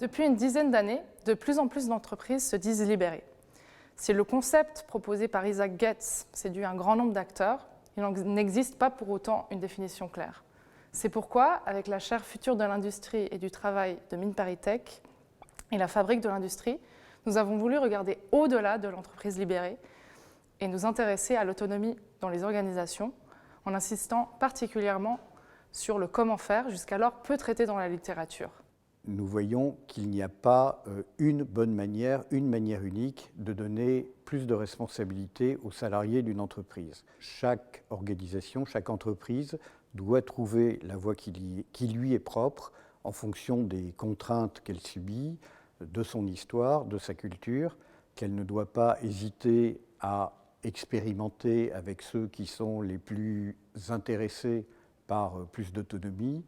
Depuis une dizaine d'années, de plus en plus d'entreprises se disent libérées. Si le concept proposé par Isaac Getz séduit un grand nombre d'acteurs, il n'existe pas pour autant une définition claire. C'est pourquoi, avec la chaire Futur de l'industrie et du travail de Mines ParisTech et la Fabrique de l'industrie, nous avons voulu regarder au-delà de l'entreprise libérée et nous intéresser à l'autonomie dans les organisations, en insistant particulièrement sur le comment faire, jusqu'alors peu traité dans la littérature. Nous voyons qu'il n'y a pas une bonne manière, une manière unique de donner plus de responsabilité aux salariés d'une entreprise. Chaque organisation, chaque entreprise doit trouver la voie qui lui est propre en fonction des contraintes qu'elle subit, de son histoire, de sa culture, qu'elle ne doit pas hésiter à expérimenter avec ceux qui sont les plus intéressés par plus d'autonomie,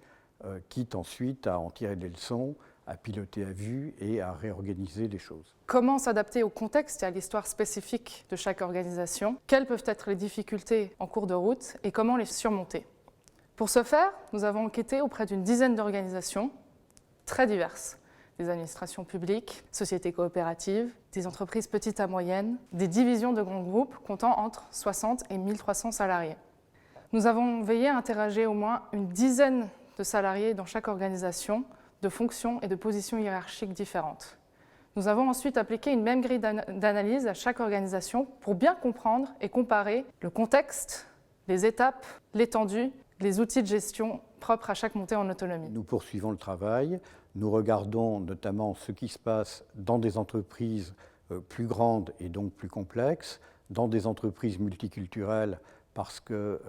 quitte ensuite à en tirer des leçons, à piloter à vue et à réorganiser les choses. Comment s'adapter au contexte et à l'histoire spécifique de chaque organisation? Quelles peuvent être les difficultés en cours de route et comment les surmonter? Pour ce faire, nous avons enquêté auprès d'une dizaine d'organisations très diverses. Des administrations publiques, sociétés coopératives, des entreprises petites à moyennes, des divisions de grands groupes comptant entre 60 et 1300 salariés. Nous avons veillé à interroger au moins une dizaine de salariés dans chaque organisation, de fonctions et de positions hiérarchiques différentes. Nous avons ensuite appliqué une même grille d'analyse à chaque organisation pour bien comprendre et comparer le contexte, les étapes, l'étendue, les outils de gestion propres à chaque montée en autonomie. Nous poursuivons le travail, nous regardons notamment ce qui se passe dans des entreprises plus grandes et donc plus complexes, dans des entreprises multiculturelles parce que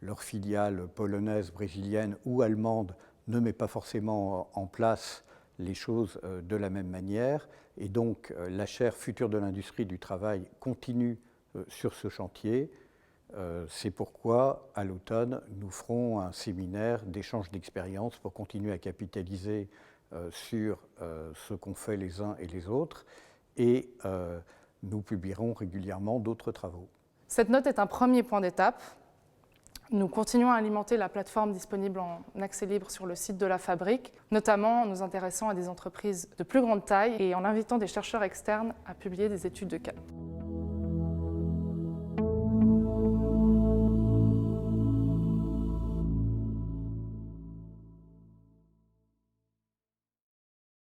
leur filiale polonaise, brésilienne ou allemande ne met pas forcément en place les choses de la même manière. Et donc la chaire Futur de l'industrie du travail continue sur ce chantier. C'est pourquoi, à l'automne, nous ferons un séminaire d'échange d'expériences pour continuer à capitaliser sur ce qu'ont fait les uns et les autres. Et nous publierons régulièrement d'autres travaux. Cette note est un premier point d'étape. Nous continuons à alimenter la plateforme disponible en accès libre sur le site de la Fabrique, notamment en nous intéressant à des entreprises de plus grande taille et en invitant des chercheurs externes à publier des études de cas.